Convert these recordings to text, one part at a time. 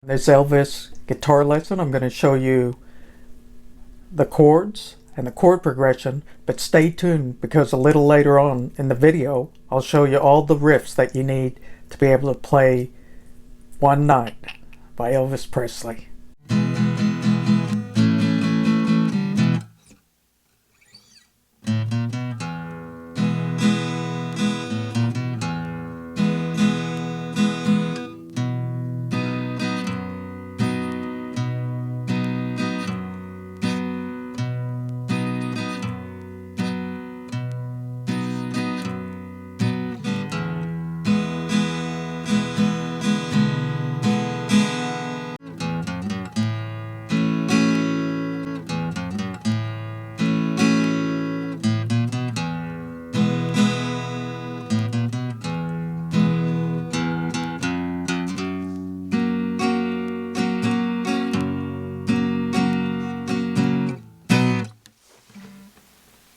This Elvis guitar lesson, I'm going to show you the chords and the chord progression, but stay tuned because a little later on in the video I'll show you all the riffs that you need to be able to play One Night by Elvis Presley.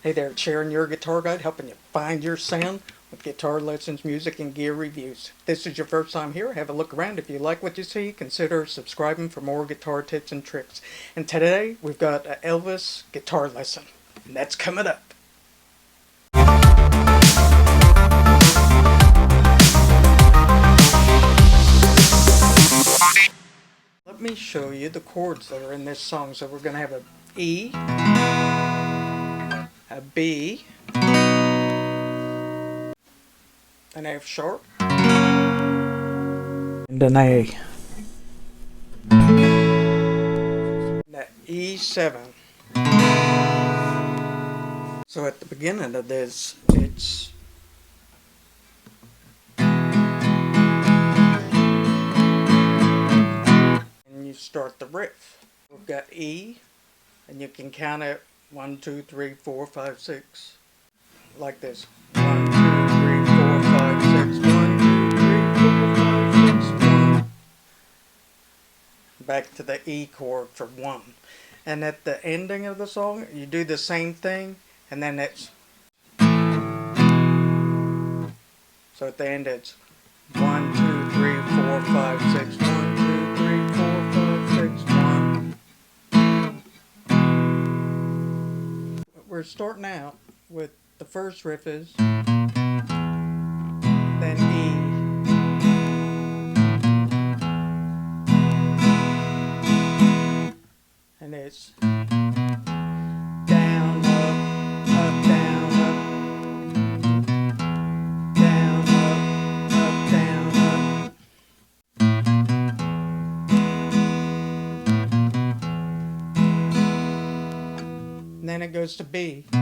Hey there, it's Sharon YourGuitarGuide, helping you find your sound with guitar lessons, music, and gear reviews. If this is your first time here, have a look around. If you like what you see, consider subscribing for more guitar tips and tricks. And today, we've got an Elvis guitar lesson, and that's coming up. Let me show you the chords that are in this song. So we're going to have a E, a B, an F sharp, and an A. That E7. So at the beginning of this, it's and you start the riff. We've got E, and you can count it 1, 2, 3, 4, 5, 6, like this. 1, 2, 3, 4, 5, 6, 1, 2, 3, 4, 5, 6, 1. Back to the E chord for 1. And at the ending of the song, you do the same thing, and then it's. So at the end, it's 1, 2, 3, 4, 5, 6, 1, 2, 3, 4, 5, 6, 1. We're starting out with the first riff is, then E, and it's down, up, down, up, down, up, down, up. And then it goes to B. I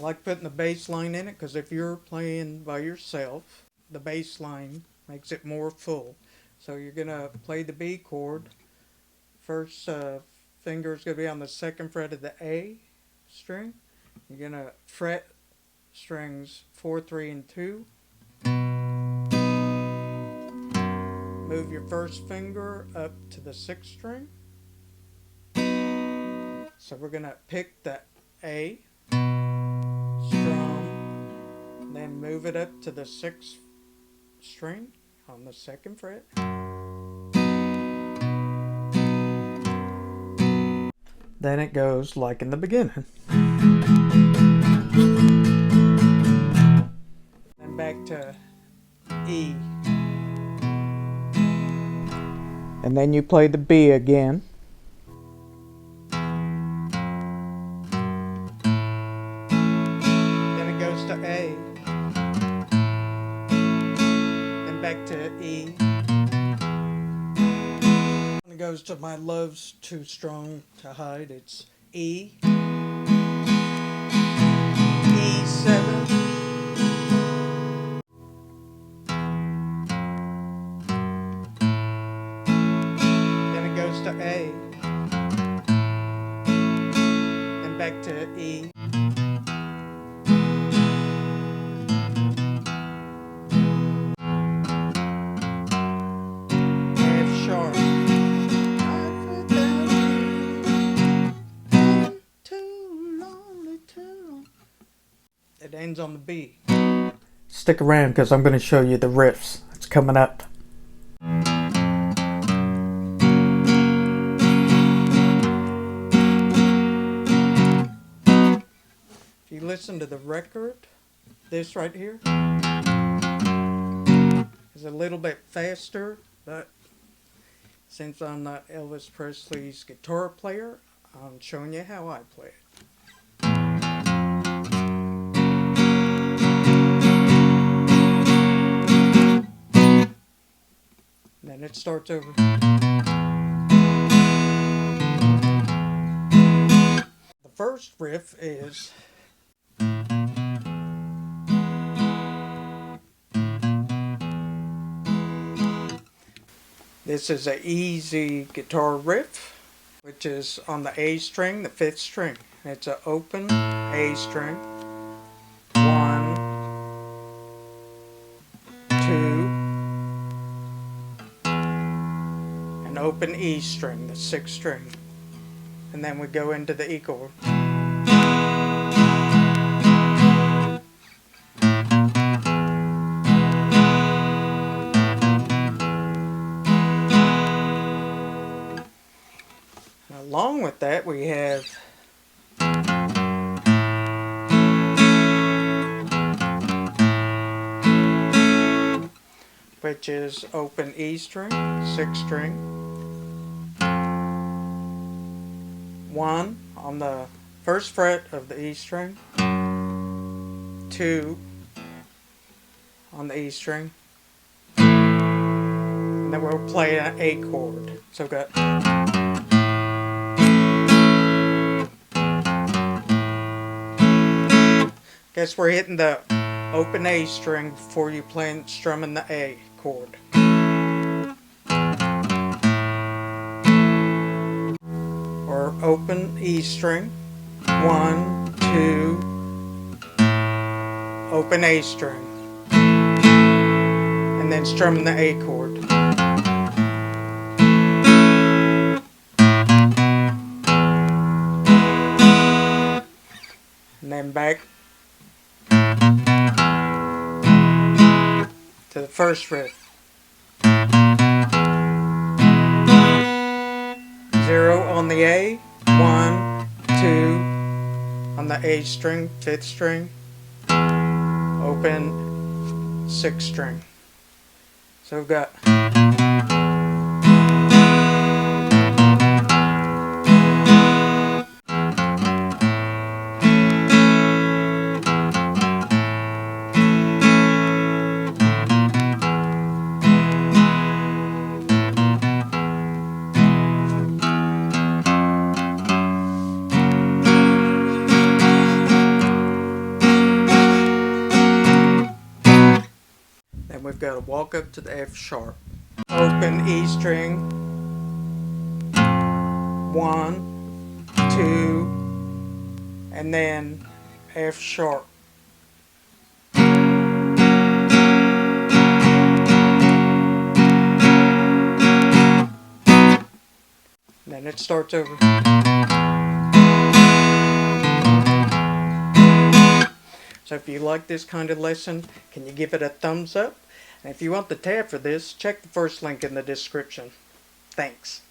like putting the bass line in it because if you're playing by yourself, the bass line makes it more full. So you're going to play the B chord. First finger is going to be on the 2nd fret of the A string. You're going to fret strings 4, 3, and 2. Move your first finger up to the 6th string. So we're going to pick the A, strum, then move it up to the 6th string on the 2nd fret. Then it goes like in the beginning. Then back to E. And then you play the B again. Then it goes to A. Then back to E. When it goes to My Love's Too Strong to Hide, it's E. E7. To A, and back to E, F sharp, I've without you too long. it ends on the B. Stick around because I'm going to show you the riffs. It's coming up. If you listen to the record, this right here is a little bit faster, but since I'm not Elvis Presley's guitar player, I'm showing you how I play it. Then it starts over. The first riff is this is an easy guitar riff, which is on the A string, the 5th string. It's an open A string. 1, 2, an open E string, the 6th string. And then we go into the E chord. Along with that, we have which is open E string, 6th string, 1 on the 1st fret of the E string, 2 on the E string, and then we'll play an A chord. So we've got guess we're hitting the open A string before you play strumming the A chord. Or open E string, 1, 2, open A string, and then strumming the A chord. And then back to the first riff. 0 on the A, 1, 2 on the A string, 5th string, open 6th string. So we've got we've got to walk up to the F sharp. Open E string, 1, 2, and then F sharp. Then it starts over. So if you like this kind of lesson, can you give it a thumbs up? And if you want the tab for this, check the first link in the description. Thanks.